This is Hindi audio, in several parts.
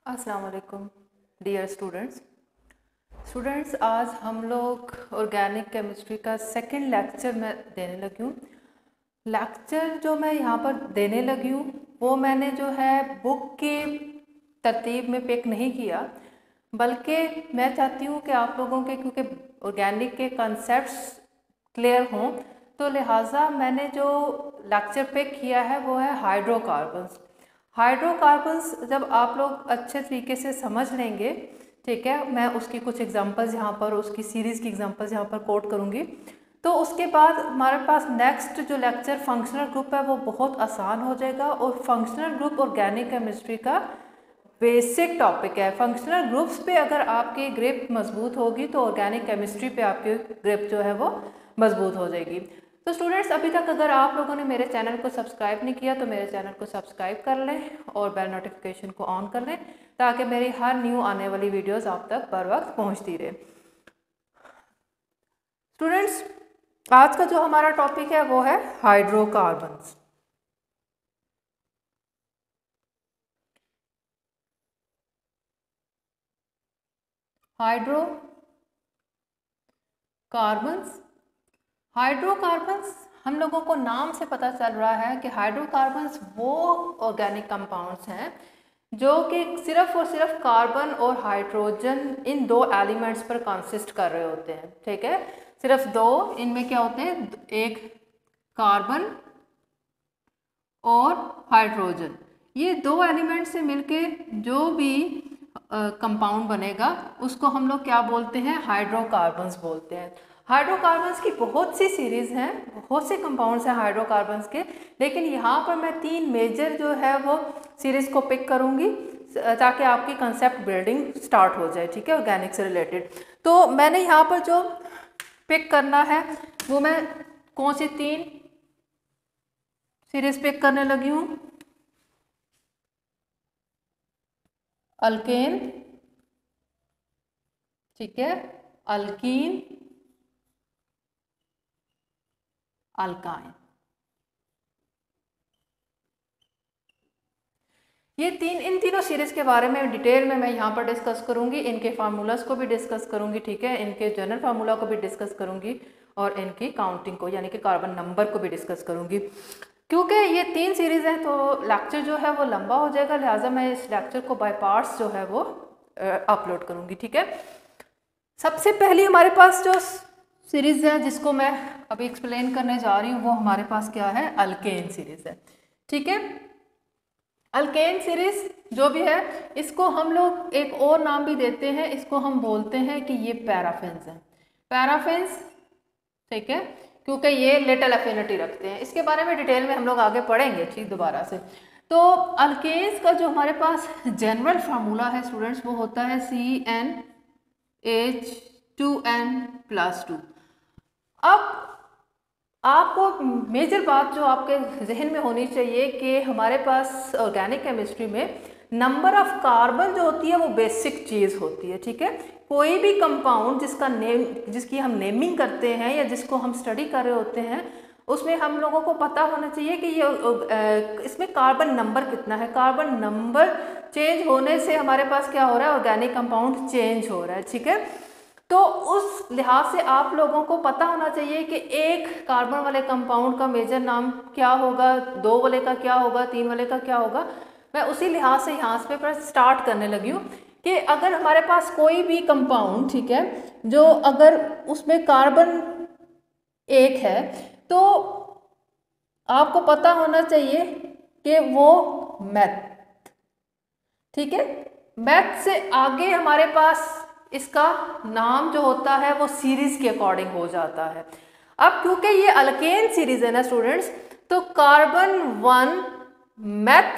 अस्सलाम वालेकुम डियर स्टूडेंट्स आज हम लोग ऑर्गेनिक केमिस्ट्री का सेकंड लेक्चर मैं देने लगी हूँ। लेक्चर जो मैं यहाँ पर देने लगी हूँ वो मैंने जो है बुक की तरतीब में पिक नहीं किया, बल्कि मैं चाहती हूँ कि आप लोगों के क्योंकि ऑर्गेनिक के कॉन्सेप्ट्स क्लियर हों, तो लिहाजा मैंने जो लेक्चर पिक किया है वो है हाइड्रोकार्बन्स। हाइड्रोकार्बन्स जब आप लोग अच्छे तरीके से समझ लेंगे, ठीक है, मैं उसकी कुछ एग्जांपल्स यहाँ पर, उसकी सीरीज़ की एग्जांपल्स यहाँ पर कोट करूँगी, तो उसके बाद हमारे पास नेक्स्ट जो लेक्चर फंक्शनल ग्रुप है वो बहुत आसान हो जाएगा। और फंक्शनल ग्रुप ऑर्गेनिक केमिस्ट्री का बेसिक टॉपिक है। फंक्शनल ग्रुप्स पे अगर आपकी ग्रिप मजबूत होगी तो ऑर्गेनिक केमिस्ट्री पे आपकी ग्रिप जो है वो मजबूत हो जाएगी। तो स्टूडेंट्स, अभी तक अगर आप लोगों ने मेरे चैनल को सब्सक्राइब नहीं किया तो मेरे चैनल को सब्सक्राइब कर लें और बेल नोटिफिकेशन को ऑन कर लें, ताकि मेरी हर न्यू आने वाली वीडियोस आप तक बर वक्त पहुँचती रहे। स्टूडेंट्स, आज का जो हमारा टॉपिक है वो है हाइड्रोकार्बन्स। हाइड्रोकार्बन्स हम लोगों को नाम से पता चल रहा है कि हाइड्रोकार्बन्स वो ऑर्गेनिक कंपाउंड्स हैं जो कि सिर्फ और सिर्फ कार्बन और हाइड्रोजन इन दो एलिमेंट्स पर कंसिस्ट कर रहे होते हैं। ठीक है, सिर्फ दो, इनमें क्या होते हैं, एक कार्बन और हाइड्रोजन, ये दो एलिमेंट से मिलके जो भी कंपाउंड बनेगा उसको हम लोग क्या बोलते हैं, हाइड्रोकार्बन्स बोलते हैं। हाइड्रोकार्बन्स की बहुत सी सीरीज़ हैं, बहुत से कंपाउंड्स हैं हाइड्रोकार्बन्स के, लेकिन यहाँ पर मैं तीन मेजर जो है वो सीरीज़ को पिक करूँगी ताकि आपकी कंसेप्ट बिल्डिंग स्टार्ट हो जाए। ठीक है, ऑर्गेनिक से रिलेटेड। तो मैंने यहाँ पर जो पिक करना है वो मैं कौन सी तीन सीरीज पिक करने लगी हूँ, अल्केन, ठीक है, अल्कीन, अल्काइन। ये इन तीनों सीरीज के बारे में डिटेल में मैं यहाँ पर डिस्कस करूँगी, इनके फार्मूलाज को भी डिस्कस करूँगी, ठीक है, इनके जनरल फार्मूला को भी डिस्कस करूँगी और इनकी काउंटिंग को यानी कि कार्बन नंबर को भी डिस्कस करूँगी। क्योंकि ये तीन सीरीज़ हैं तो लेक्चर जो है वो लंबा हो जाएगा, लिहाजा मैं इस लेक्चर को बाय पार्ट्स जो है वो अपलोड करूँगी। ठीक है, सबसे पहली हमारे पास जो सीरीज़ है जिसको मैं अभी एक्सप्लेन करने जा रही हूँ वो हमारे पास क्या है, अल्केन सीरीज़ है। ठीक है, अल्केन सीरीज जो भी है इसको हम लोग एक और नाम भी देते हैं, इसको हम बोलते हैं कि ये पैराफिन्स हैं, पैराफिन्स। ठीक है, क्योंकि ये लिटिल एफिनिटी रखते हैं। इसके बारे में डिटेल में हम लोग आगे पढ़ेंगे ठीक दोबारा से। तो अल्केन्स का जो हमारे पास जनरल फार्मूला है स्टूडेंट्स वो होता है CnH2n+2। अब आपको मेजर बात जो आपके जहन में होनी चाहिए कि हमारे पास ऑर्गेनिक केमिस्ट्री में नंबर ऑफ कार्बन जो होती है वो बेसिक चीज़ होती है। ठीक है, कोई भी कंपाउंड जिसकी हम नेमिंग करते हैं या जिसको हम स्टडी कर रहे होते हैं उसमें हम लोगों को पता होना चाहिए कि ये इसमें कार्बन नंबर कितना है। कार्बन नंबर चेंज होने से हमारे पास क्या हो रहा है, ऑर्गेनिक कंपाउंड चेंज हो रहा है। ठीक है, तो उस लिहाज से आप लोगों को पता होना चाहिए कि एक कार्बन वाले कंपाउंड का मेजर नाम क्या होगा, दो वाले का क्या होगा, तीन वाले का क्या होगा। मैं उसी लिहाज से यहाँ पर स्टार्ट करने लगी हूँ कि अगर हमारे पास कोई भी कंपाउंड, ठीक है, जो अगर उसमें कार्बन एक है तो आपको पता होना चाहिए कि वो मैथ। ठीक है, मैथ से आगे हमारे पास इसका नाम जो होता है वो सीरीज के अकॉर्डिंग हो जाता है। अब क्योंकि ये अल्केन सीरीज है ना स्टूडेंट्स, तो कार्बन 1 मैथ,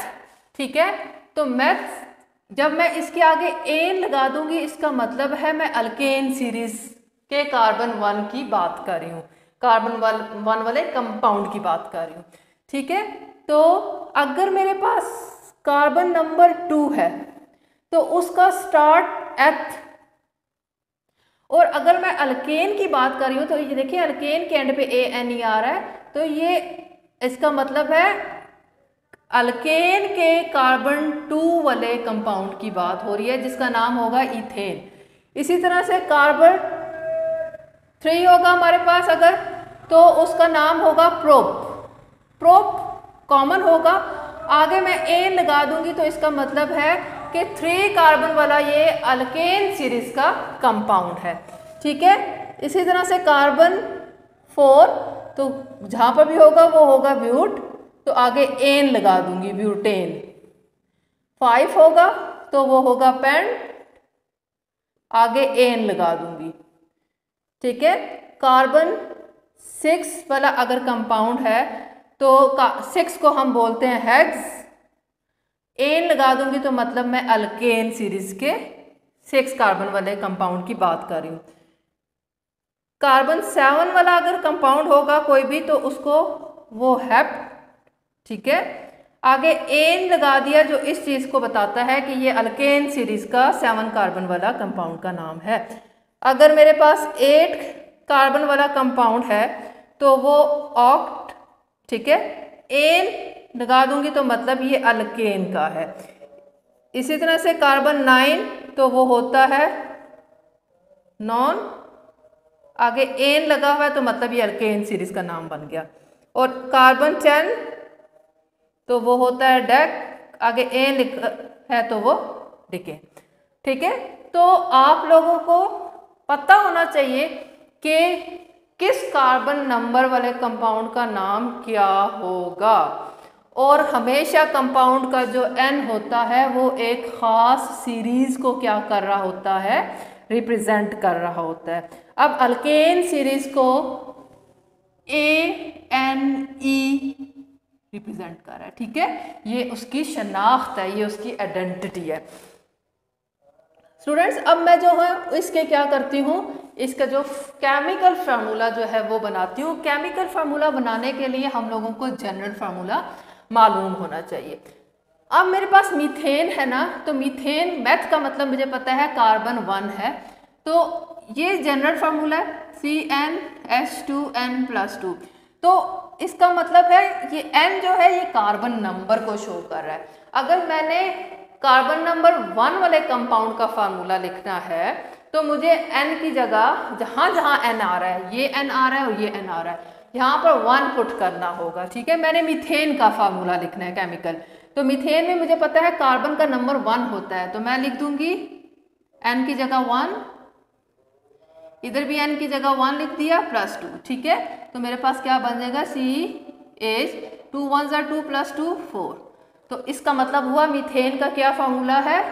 ठीक है, तो मैथ जब मैं इसके आगे एन लगा दूंगी इसका मतलब है मैं अल्केन सीरीज के कार्बन 1 की बात कर रही हूँ, कार्बन 1 वाले कंपाउंड की बात कर रही हूँ। ठीक है, तो अगर मेरे पास कार्बन नंबर 2 है तो उसका स्टार्ट एथ, और अगर मैं अल्केन की बात कर रही हूँ तो ये देखिए अल्केन के एंड पे ANE आ रहा है, तो ये इसका मतलब है अल्केन के कार्बन 2 वाले कंपाउंड की बात हो रही है जिसका नाम होगा इथेन। इसी तरह से कार्बन 3 होगा हमारे पास अगर, तो उसका नाम होगा प्रोप। प्रोप कॉमन होगा, आगे मैं एन लगा दूंगी तो इसका मतलब है कि 3 कार्बन वाला ये अल्केन सीरीज का कंपाउंड है। ठीक है, इसी तरह से कार्बन 4, तो जहाँ पर भी होगा वो होगा ब्यूट, तो आगे एन लगा दूंगी, ब्यूटेन। 5 होगा तो वो होगा पेंट, आगे एन लगा दूंगी। ठीक है, कार्बन 6 वाला अगर कंपाउंड है तो 6 को हम बोलते हैं हेक्स, एन लगा दूंगी तो मतलब मैं अल्केन सीरीज के 6 कार्बन वाले कंपाउंड की बात कर रही हूँ। कार्बन 7 वाला अगर कंपाउंड होगा कोई भी तो उसको वो हेप्ट। ठीक है, आगे एन लगा दिया जो इस चीज को बताता है कि ये अल्केन सीरीज का 7 कार्बन वाला कंपाउंड का नाम है। अगर मेरे पास 8 कार्बन वाला कंपाउंड है तो वो ऑक्ट। ठीक है, एन लगा दूंगी तो मतलब ये अल्केन का है। इसी तरह से कार्बन 9 तो वो होता है नॉन, आगे एन लगा हुआ है तो मतलब ये अल्केन सीरीज का नाम बन गया। और कार्बन 10 तो वो होता है डेक, आगे एन है तो वो डिके। ठीक है, तो आप लोगों को पता होना चाहिए कि किस कार्बन नंबर वाले कंपाउंड का नाम क्या होगा, और हमेशा कंपाउंड का जो एन होता है वो एक खास सीरीज को क्या कर रहा होता है, रिप्रेजेंट कर रहा होता है। अब अल्केन सीरीज को ANE रिप्रेजेंट कर रहा है। ठीक है, ये उसकी शनाख्त है, ये उसकी आइडेंटिटी है। स्टूडेंट्स, अब मैं जो है इसके क्या करती हूँ, इसका जो केमिकल फार्मूला जो है वो बनाती हूँ। केमिकल फार्मूला बनाने के लिए हम लोगों को जनरल फार्मूला मालूम होना चाहिए। अब मेरे पास मीथेन है ना, तो मीथेन मैथ का मतलब मुझे पता है कार्बन 1 है, तो ये जनरल फार्मूला है CnH2n+2। तो इसका मतलब है ये n जो है ये कार्बन नंबर को शो कर रहा है। अगर मैंने कार्बन नंबर 1 वाले कंपाउंड का फार्मूला लिखना है तो मुझे n की जगह जहाँ जहाँ n आ रहा है, ये n आ रहा है और ये n आ रहा है, यहाँ पर 1 पुट करना होगा। ठीक है, मैंने मीथेन का फार्मूला लिखना है केमिकल, तो मीथेन में मुझे पता है कार्बन का नंबर 1 होता है, तो मैं लिख दूंगी n की जगह 1, इधर भी n की जगह 1 लिख दिया +2। ठीक है, तो मेरे पास क्या बन जाएगा CH, 2 1 2 +2 4। तो इसका मतलब हुआ मीथेन का क्या फार्मूला है,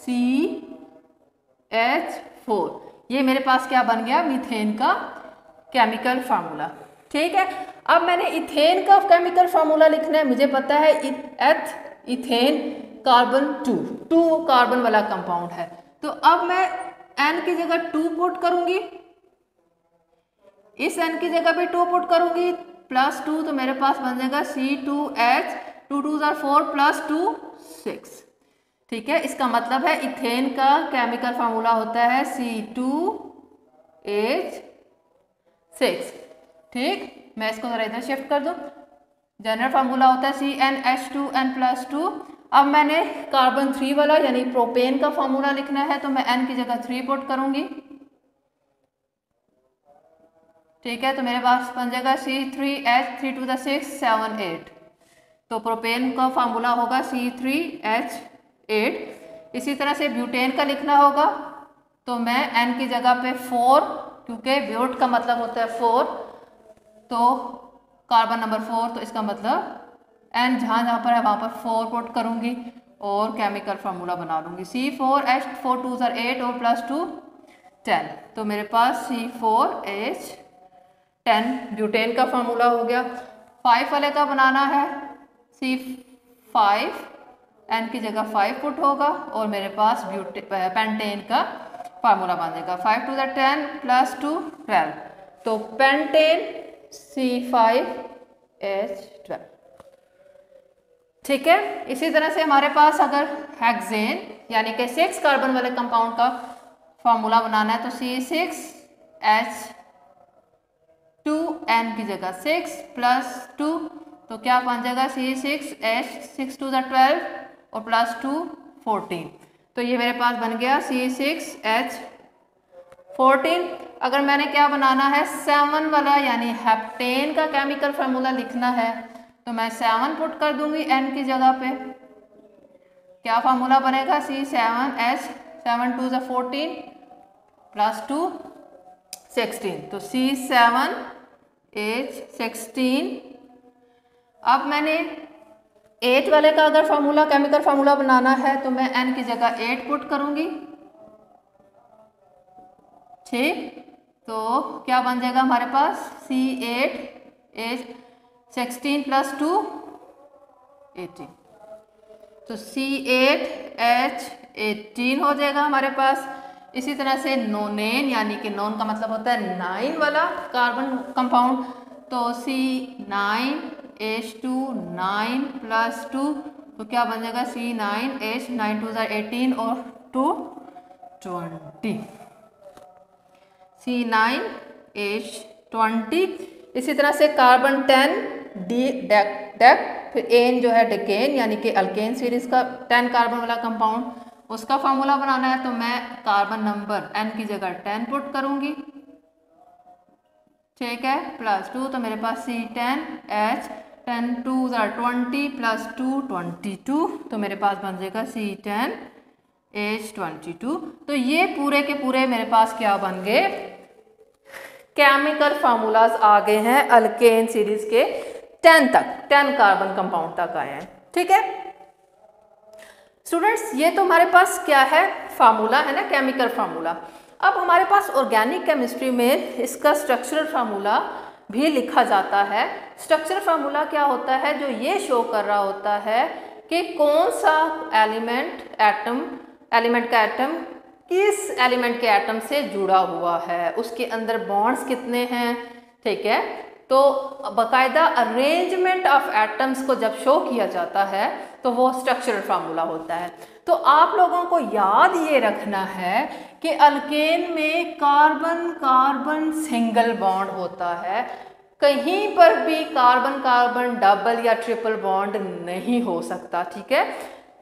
CH4। ये मेरे पास क्या बन गया, मीथेन का केमिकल फार्मूला। ठीक है, अब मैंने इथेन का केमिकल फार्मूला लिखना है, मुझे पता है इथेन कार्बन 2 कार्बन वाला कंपाउंड है, तो अब मैं n की जगह 2 पुट करूंगी, इस n की जगह पे 2 पुट करूंगी +2, तो मेरे पास बन जाएगा C2H, 2 2 4 +2 6। ठीक है, इसका मतलब है इथेन का केमिकल फार्मूला होता है C2H6। ठीक, मैं इसको जरा इधर शिफ्ट कर दूं, जनरल फार्मूला होता है CnH2n+2। अब मैंने कार्बन 3 वाला यानी प्रोपेन का फार्मूला लिखना है, तो मैं n की जगह 3 पुट करूंगी। ठीक है, तो मेरे पास बन जाएगा C3H, 3 2 6 7 8। तो प्रोपेन का फार्मूला होगा C3H8। इसी तरह से ब्यूटेन का लिखना होगा, तो मैं n की जगह पे 4, क्योंकि ब्यूट का मतलब होता है 4, तो कार्बन नंबर 4, तो इसका मतलब n जहाँ जहाँ पर है वहाँ पर 4 पुट करूँगी और केमिकल फार्मूला बना लूँगी C4H, 4 2 8 और +2 10। तो मेरे पास C4H10 ब्यूटेन का फार्मूला हो गया। 5 वाले का बनाना है C5, n की जगह 5 पुट होगा और मेरे पास पेंटेन का फार्मूला बन जाएगा 5 2 10 +2 12, तो पेंटेन C5H12। ठीक है, इसी तरह से हमारे पास अगर हेक्सेन यानी कि 6 कार्बन वाले कंपाउंड का फार्मूला बनाना है, तो C6H2n की जगह 6 +2 तो क्या बन जाएगा C6H 6 2 12 और प्लस 2 14। तो ये मेरे पास बन गया C6H 14। अगर मैंने क्या बनाना है 7 वाला यानी हेप्टेन का केमिकल फार्मूला लिखना है तो मैं 7 पुट कर दूंगी N की जगह पे। क्या फार्मूला बनेगा C7H 7 2 14 प्लस 2 16। तो C7H 16। अब मैंने 8 वाले का अगर फार्मूला केमिकल फार्मूला बनाना है तो मैं N की जगह 8 पुट करूंगी। ठीक, तो क्या बन जाएगा हमारे पास C8H 16 प्लस 2 18। तो C8H 18 हो जाएगा हमारे पास। इसी तरह से नोनेन यानी कि नॉन का मतलब होता है 9 वाला कार्बन कंपाउंड, तो C9H2 9 प्लस 2 तो क्या बन जाएगा C9H 9 2 18 और 2 20 C9H 20। इसी तरह से कार्बन 10 डी डेक फिर एन जो है डेकेन यानी कि अल्केन सीरीज का 10 कार्बन वाला कंपाउंड, उसका फार्मूला बनाना है तो मैं कार्बन नंबर N की जगह 10 पुट करूंगी। ठीक है, प्लस 2 तो मेरे पास C10H 10 2 20 प्लस 2 22 तो मेरे पास बन जाएगा C10H 22। तो ये पूरे के पूरे मेरे पास क्या बन गए केमिकल फार्मूलाज आ गए हैं अल्केन सीरीज के 10 तक, 10 कार्बन कंपाउंड तक आए हैं। ठीक है स्टूडेंट्स, ये तो हमारे पास क्या है फार्मूला है ना, केमिकल फार्मूला। अब हमारे पास ऑर्गेनिक केमिस्ट्री में इसका स्ट्रक्चरल फार्मूला भी लिखा जाता है। स्ट्रक्चरल फार्मूला क्या होता है, जो ये शो कर रहा होता है कि कौन सा एलिमेंट का एटम किस एलिमेंट के एटम से जुड़ा हुआ है, उसके अंदर बॉन्ड्स कितने हैं। ठीक है, तो बाकायदा अरेंजमेंट ऑफ एटम्स को जब शो किया जाता है तो वो स्ट्रक्चरल फार्मूला होता है। तो आप लोगों को याद ये रखना है कि अल्केन में कार्बन कार्बन सिंगल बॉन्ड होता है, कहीं पर भी कार्बन कार्बन डबल या ट्रिपल बॉन्ड नहीं हो सकता। ठीक है,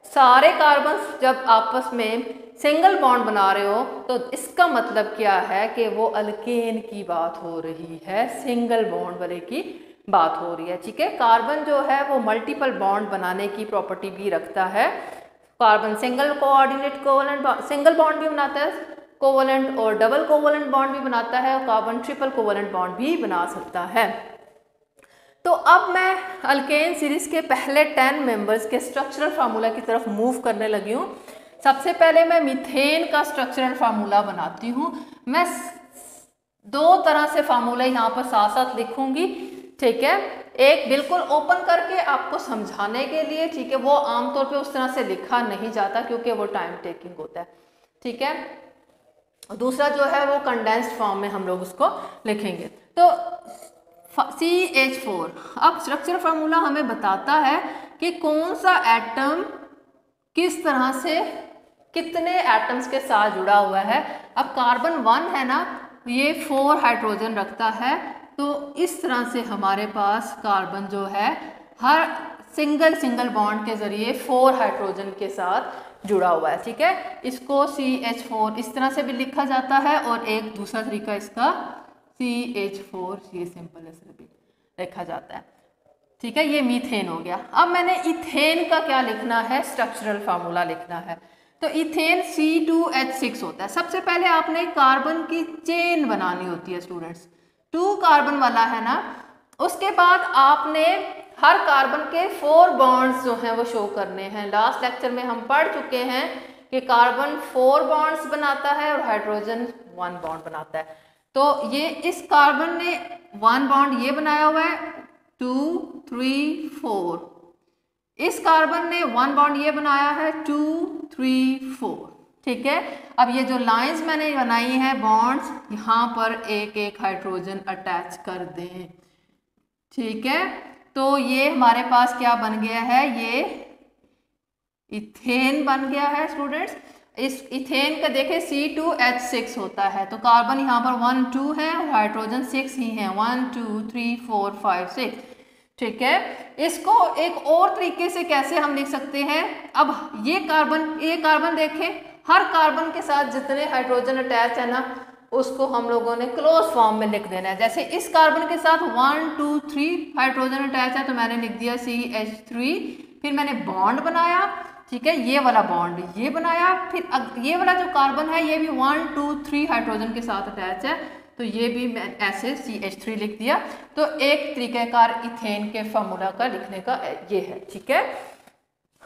सारे कार्बन जब आपस में सिंगल बॉन्ड बना रहे हो तो इसका मतलब क्या है कि वो अल्केन की बात हो रही है, सिंगल बॉन्ड वाले की बात हो रही है। ठीक है, कार्बन जो है वो मल्टीपल बॉन्ड बनाने की प्रॉपर्टी भी रखता है। Carbon single coordinate covalent single bond भी बनाता है कोवलेंट, और डबल कोवलेंट बॉन्ड भी बनाता है, और कार्बन ट्रिपल कोवलेंट बॉन्ड भी बना सकता है। तो अब मैं अल्केन सीरीज के पहले 10 मेंबर्स के स्ट्रक्चरल फार्मूला की तरफ मूव करने लगी हूँ। सबसे पहले मैं मीथेन का स्ट्रक्चरल फार्मूला बनाती हूँ। मैं 2 तरह से फार्मूला यहाँ पर साथ साथ लिखूंगी। ठीक है, एक बिल्कुल ओपन करके आपको समझाने के लिए, ठीक है, वो आमतौर पे उस तरह से लिखा नहीं जाता क्योंकि वो टाइम टेकिंग होता है। ठीक है, दूसरा जो है वो कंडेंस्ड फॉर्म में हम लोग उसको लिखेंगे। तो CH4 अब स्ट्रक्चर फार्मूला हमें बताता है कि कौन सा एटम किस तरह से कितने एटम्स के साथ जुड़ा हुआ है। अब कार्बन 1 है ना, ये 4 हाइड्रोजन रखता है, तो इस तरह से हमारे पास कार्बन जो है हर सिंगल बॉन्ड के जरिए 4 हाइड्रोजन के साथ जुड़ा हुआ है। ठीक है, इसको CH4 इस तरह से भी लिखा जाता है, और एक दूसरा तरीका इसका CH4 ये सिंपल ऐसे भी लिखा जाता है। ठीक है, ये मीथेन हो गया। अब मैंने इथेन का क्या लिखना है, स्ट्रक्चरल फार्मूला लिखना है। तो इथेन C2H6 होता है। सबसे पहले आपने कार्बन की चेन बनानी होती है स्टूडेंट्स, 2 कार्बन वाला है ना, उसके बाद आपने हर कार्बन के 4 बॉन्ड्स जो हैं वो शो करने हैं। लास्ट लेक्चर में हम पढ़ चुके हैं कि कार्बन 4 बॉन्ड्स बनाता है और हाइड्रोजन 1 बॉन्ड बनाता है। तो ये इस कार्बन ने 1 बॉन्ड ये बनाया हुआ है 2 3 4, इस कार्बन ने 1 बॉन्ड ये बनाया है 2 3 4। ठीक है, अब ये जो लाइंस मैंने बनाई हैं बॉन्ड्स, यहाँ पर एक एक हाइड्रोजन अटैच कर दें। ठीक है, तो ये हमारे पास क्या बन गया है, ये इथेन बन गया है स्टूडेंट्स। इस इथेन का देखें C2H6 होता है, तो कार्बन यहाँ पर 1 2 है और हाइड्रोजन 6 ही है, 1 2 3 4 5 6। ठीक है। इसको एक और तरीके से कैसे हम लिख सकते हैं, अब ये कार्बन देखें, हर कार्बन के साथ जितने हाइड्रोजन अटैच है ना उसको हम लोगों ने क्लोज फॉर्म में लिख देना है। जैसे इस कार्बन के साथ 1 2 3 हाइड्रोजन अटैच है तो मैंने लिख दिया CH3, फिर मैंने बॉन्ड बनाया, ठीक है, ये वाला बॉन्ड ये बनाया, फिर ये वाला जो कार्बन है ये भी 1 2 3 हाइड्रोजन के साथ अटैच है तो ये भी मैं ऐसे CH3 लिख दिया। तो एक तरीक़ाकार इथेन के फार्मूला का लिखने का ये है, ठीक है।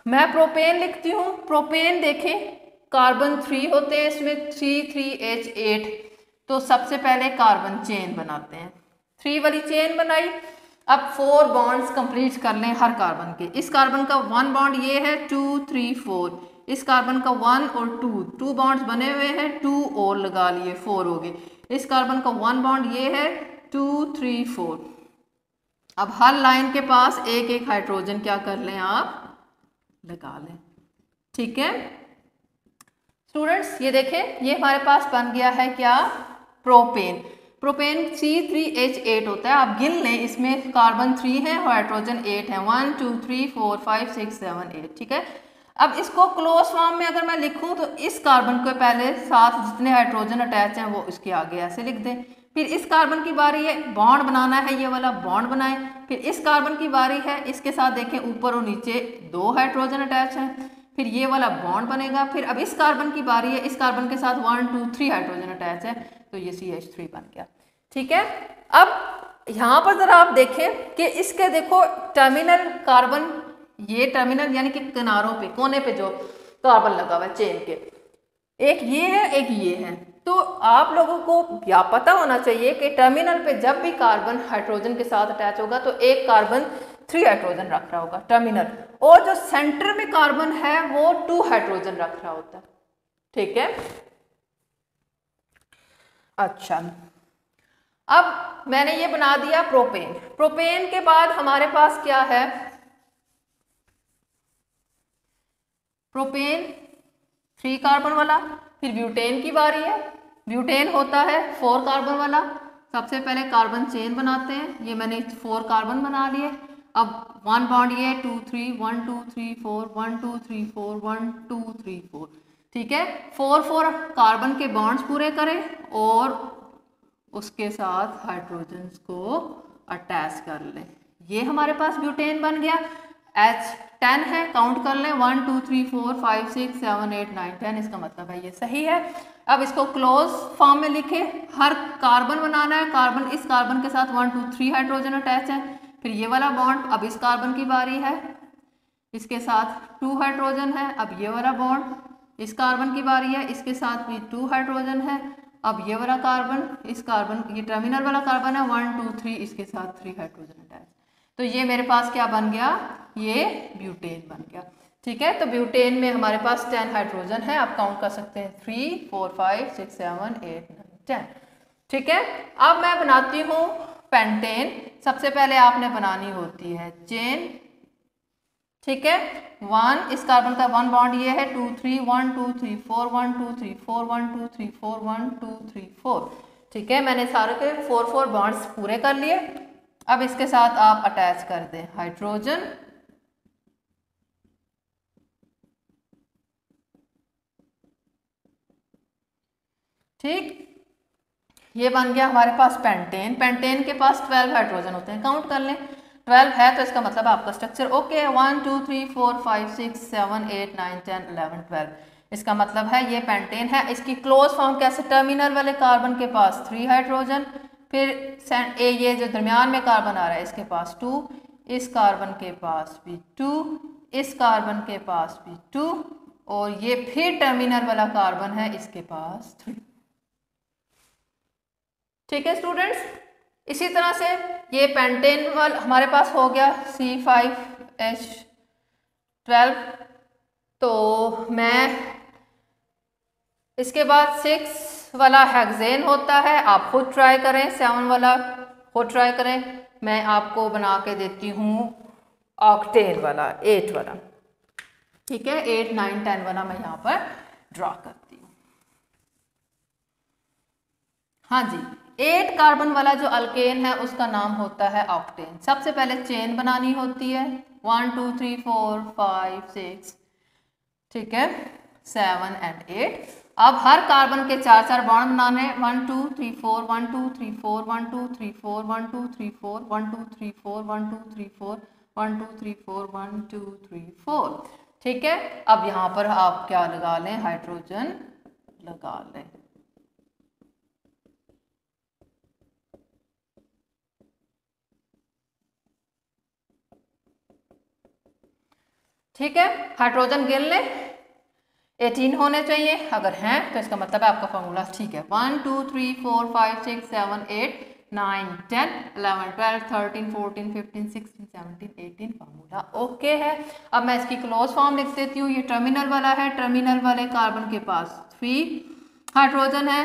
मैं प्रोपेन लिखती हूँ। प्रोपेन देखें, कार्बन 3 होते हैं इसमें, 3,3H8। तो सबसे पहले कार्बन चेन बनाते हैं, 3 वाली चेन बनाई। अब 4 बॉन्ड्स कंप्लीट कर लें हर कार्बन के। इस कार्बन का 1 बॉन्ड ये है, 2 3 4। इस कार्बन का 1 और 2 बॉन्ड्स बने हुए हैं, 2 और लगा लिए, 4 हो गए। इस कार्बन का 1 बॉन्ड ये है, 2 3 4। अब हर लाइन के पास एक एक हाइड्रोजन क्या कर लें आप, लगा लें, ठीक है स्टूडेंट्स। ये देखें, ये हमारे पास बन गया है क्या, प्रोपेन। प्रोपेन C3H8 होता है। आप गिन लें, इसमें कार्बन 3 है, हाइड्रोजन 8 है, 1 2 3 4 5 6 7 8, ठीक है। अब इसको क्लोज फॉर्म में अगर मैं लिखूं तो इस कार्बन को पहले साथ जितने हाइड्रोजन अटैच हैं वो इसके आगे ऐसे लिख दें। फिर इस कार्बन की बारी है, बॉन्ड बनाना है, ये वाला बॉन्ड बनाएं। फिर इस कार्बन की बारी है, इसके साथ देखें ऊपर और नीचे 2 हाइड्रोजन अटैच हैं, फिर ये वाला बॉन्ड बनेगा। फिर अब इस कार्बन की बारी है, इस कार्बन के साथ 1 2 3 हाइड्रोजन अटैच है तो ये CH3 बन गया, ठीक है। अब यहाँ पर जरा आप देखें कि इसके देखो टर्मिनल कार्बन, ये टर्मिनल यानी कि किनारों पे, कोने पे जो कार्बन लगा हुआ है चेन के, एक ये है एक ये है। तो आप लोगों को क्या पता होना चाहिए कि टर्मिनल पे जब भी कार्बन हाइड्रोजन के साथ अटैच होगा तो एक कार्बन 3 हाइड्रोजन रख रहा होगा टर्मिनल, और जो सेंटर में कार्बन है वो 2 हाइड्रोजन रख रहा होता है, ठीक है। अच्छा, अब मैंने ये बना दिया प्रोपेन। प्रोपेन के बाद हमारे पास क्या है, प्रोपेन 3 कार्बन वाला। फिर ब्यूटेन की बारी है। ब्यूटेन होता है 4 कार्बन वाला। सबसे पहले कार्बन चेन बनाते हैं, ये मैंने 4 कार्बन बना लिए। अब 1 बॉन्ड ये 2 3 1 2 3 4 1 2 3 4 1 2 3 4, ठीक है। 4 कार्बन के बॉन्ड्स पूरे करें और उसके साथ हाइड्रोजन्स को अटैच कर लें। ये हमारे पास ब्यूटेन बन गया। H10 है, काउंट कर लें 1 2 3 4 5 6 7 8 9 10, इसका मतलब है ये सही है। अब इसको क्लोज फॉर्म में लिखें, हर कार्बन बनाना है, कार्बन इस कार्बन के साथ 1 2 3 हाइड्रोजन अटैच है, फिर ये वाला बॉन्ड, अब इस कार्बन की बारी है, इसके साथ 2 हाइड्रोजन है, अब ये वाला बॉन्ड, इस कार्बन की बारी है, इसके साथ भी 2 हाइड्रोजन है, अब ये वाला कार्बन, इस कार्बन, ये टर्मिनल वाला कार्बन है 1 2 3, इसके साथ 3 हाइड्रोजन अटैच। तो ये मेरे पास क्या बन गया, ये ब्यूटेन बन गया, ठीक है। तो ब्यूटेन में हमारे पास 10 हाइड्रोजन है, आप काउंट कर सकते हैं 3 4 5 6 7 8 9 10, ठीक है। अब मैं बनाती हूँ पेंटेन। सबसे पहले आपने बनानी होती है चेन, ठीक है। 1, इस कार्बन का 1 बॉन्ड ये है, 2 3 1 2 3 4 1 2 3 4 1 2 3 4 1 2 3 4, ठीक है। मैंने सारे के 4 बॉन्ड्स पूरे कर लिए। अब इसके साथ आप अटैच कर दें हाइड्रोजन, ठीक। ये बन गया हमारे पास पेंटेन। पेंटेन के पास 12 हाइड्रोजन होते हैं, काउंट कर लें 12 है तो इसका मतलब आपका स्ट्रक्चर ओके है। 1 2 3 4 5 6 7 8 9 10 11 12, इसका मतलब है ये पेंटेन है। इसकी क्लोज फॉर्म कैसे, टर्मिनल वाले कार्बन के पास 3 हाइड्रोजन, फिर ये जो दरमियान में कार्बन आ रहा है इसके पास 2, इस कार्बन के पास भी 2, इस कार्बन के पास भी 2, और ये फिर टर्मिनल वाला कार्बन है, इसके पास 3, ठीक है स्टूडेंट्स। इसी तरह से ये पेंटेन वाला हमारे पास हो गया C5H12। तो मैं इसके बाद 6 वाला हेक्सेन होता है, आप खुद ट्राई करें, 7 वाला खुद ट्राई करें। मैं आपको बना के देती हूँ ऑक्टेन वाला, 8 वाला, ठीक है। 8 9 10 वाला मैं यहाँ पर ड्रा करती हूँ। हाँ जी, 8 कार्बन वाला जो अल्केन है उसका नाम होता है ऑक्टेन। सबसे पहले चेन बनानी होती है 1 2 3 4 5 6, ठीक है, 7 एंड 8। अब हर कार्बन के 4 बॉन्ड बनाने, 1 2 3 4 1 2 3 4 1 2 3 4 1 2 3 4 1 2 3 4 1 2 3 4 1 2 3 4 1 2 3 4, ठीक है। अब यहाँ पर आप क्या लगा लें, हाइड्रोजन लगा लें। ठीक है, हाइड्रोजन गिन लें, 18 होने चाहिए, अगर हैं तो इसका मतलब है आपका फॉर्मूला ठीक है। 1 2 3 4 5 6 7 8 9 10 11 12 13 14 15 16 17 18, फार्मूला ओके है। अब मैं इसकी क्लोज फॉर्म लिख देती हूँ। ये टर्मिनल वाला है, टर्मिनल वाले कार्बन के पास 3 हाइड्रोजन है,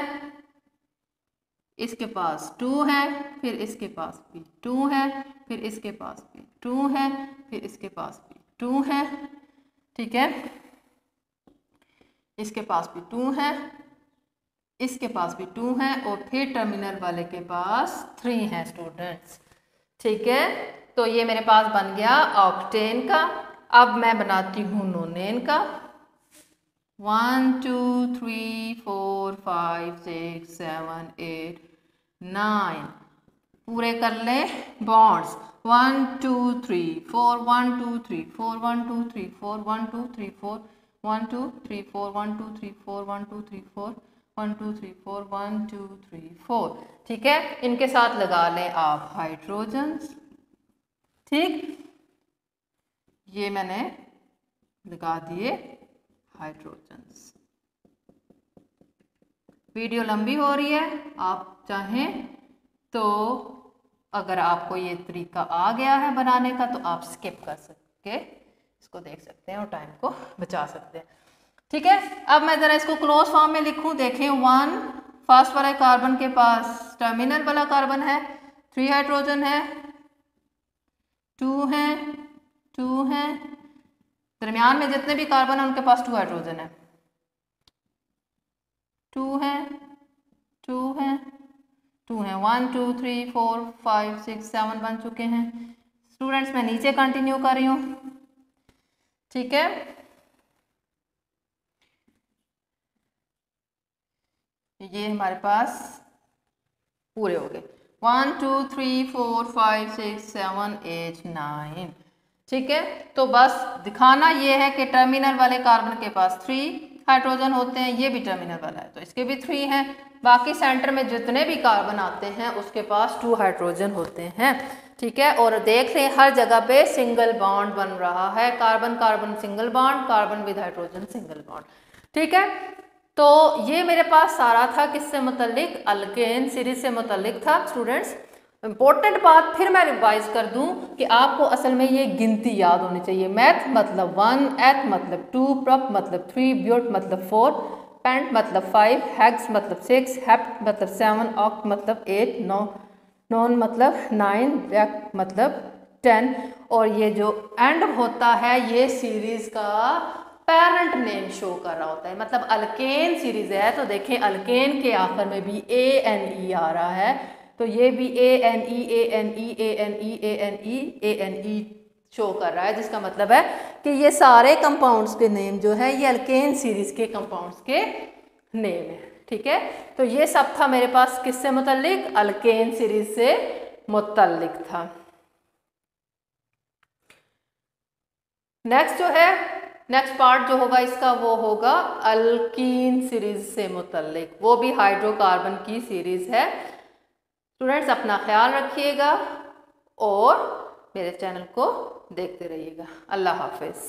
इसके पास 2 है, फिर इसके पास भी 2 है, फिर इसके पास भी 2 है, फिर इसके पास भी 2 है, ठीक है, इसके पास भी 2 है, इसके पास भी 2 है, और फिर टर्मिनल वाले के पास 3 है स्टूडेंट्स, ठीक है। तो ये मेरे पास बन गया ऑक्टेन का। अब मैं बनाती हूँ नोनेन का। 1 2 3 4 5 6 7 8 9, पूरे कर लें बॉन्ड्स। 1 2 3 4 1 2 3 4 1 2 3 4 1 2 3 4 1 2 3 4 1 2 3 4 1 2 3 4 1 2 3 4 1 2 3 4, ठीक है। इनके साथ लगा लें आप हाइड्रोजन्स, ठीक, ये मैंने लगा दिए हाइड्रोजन्स। वीडियो लंबी हो रही है, आप चाहें तो अगर आपको ये तरीका आ गया है बनाने का तो आप स्किप कर सकते, इसको देख सकते हैं और टाइम को बचा सकते हैं, ठीक है। अब मैं ज़रा इसको क्लोज फॉर्म में लिखूं, देखें 1 फर्स्ट वाले कार्बन के पास टर्मिनल वाला कार्बन है, 3 हाइड्रोजन है, 2 है, 2 है, दरमियान में जितने भी कार्बन है उनके पास 2 हाइड्रोजन है, 2 है, 2 है, 2 है, 1 2 3 4 5 6 7 बन चुके हैं स्टूडेंट्स। मैं नीचे कंटिन्यू कर रही हूँ, ठीक है। ये हमारे पास पूरे हो गए 1 2 3 4 5 6 7 8 9, ठीक है। तो बस दिखाना ये है कि टर्मिनल वाले कार्बन के पास 3 हाइड्रोजन होते हैं, ये भी टर्मिनल वाला है तो इसके भी 3 हैं, बाकी सेंटर में जितने भी कार्बन आते हैं उसके पास 2 हाइड्रोजन होते हैं, ठीक है। और देख रहे हैं हर जगह पे सिंगल बॉन्ड बन रहा है, carbon carbon single bond, carbon with hydrogen single bond, ठीक है। तो ये मेरे पास सारा था किससे मुतल्लिक, अल्केन सीरीज से मुतल्लिक था स्टूडेंट्स। इंपॉर्टेंट बात फिर मैं रिवाइज कर दूं कि आपको असल में ये गिनती याद होनी चाहिए। मैथ मतलब 1, एथ मतलब 2, प्रॉप मतलब 3, ब्यूट मतलब 4, पेंट मतलब 5, हेक्स मतलब 6, हेप्ट मतलब 7, ऑक्ट मतलब 8, नॉन मतलब 9, डेक मतलब 10, और ये जो एंड होता है ये सीरीज का पेरेंट नेम शो कर रहा होता है, मतलब अल्केन सीरीज है तो देखें अल्केन के आखिर में भी ANE आ रहा है, तो ये भी ANE ANE ANE ANE ANE show कर रहा है, जिसका मतलब है कि ये सारे कंपाउंड्स के नेम जो है ये अल्केन सीरीज के कंपाउंड्स के नेम है, ठीक है। तो ये सब था मेरे पास किससे मुतल्लिक, अल्केन सीरीज से मुतल्लिक था। नेक्स्ट जो है, नेक्स्ट पार्ट जो होगा इसका वो होगा अल्कीन सीरीज से मुतल्लिक, वो भी हाइड्रोकार्बन की सीरीज है। स्टूडेंट्स अपना ख्याल रखिएगा और मेरे चैनल को देखते रहिएगा। अल्लाह हाफिज़।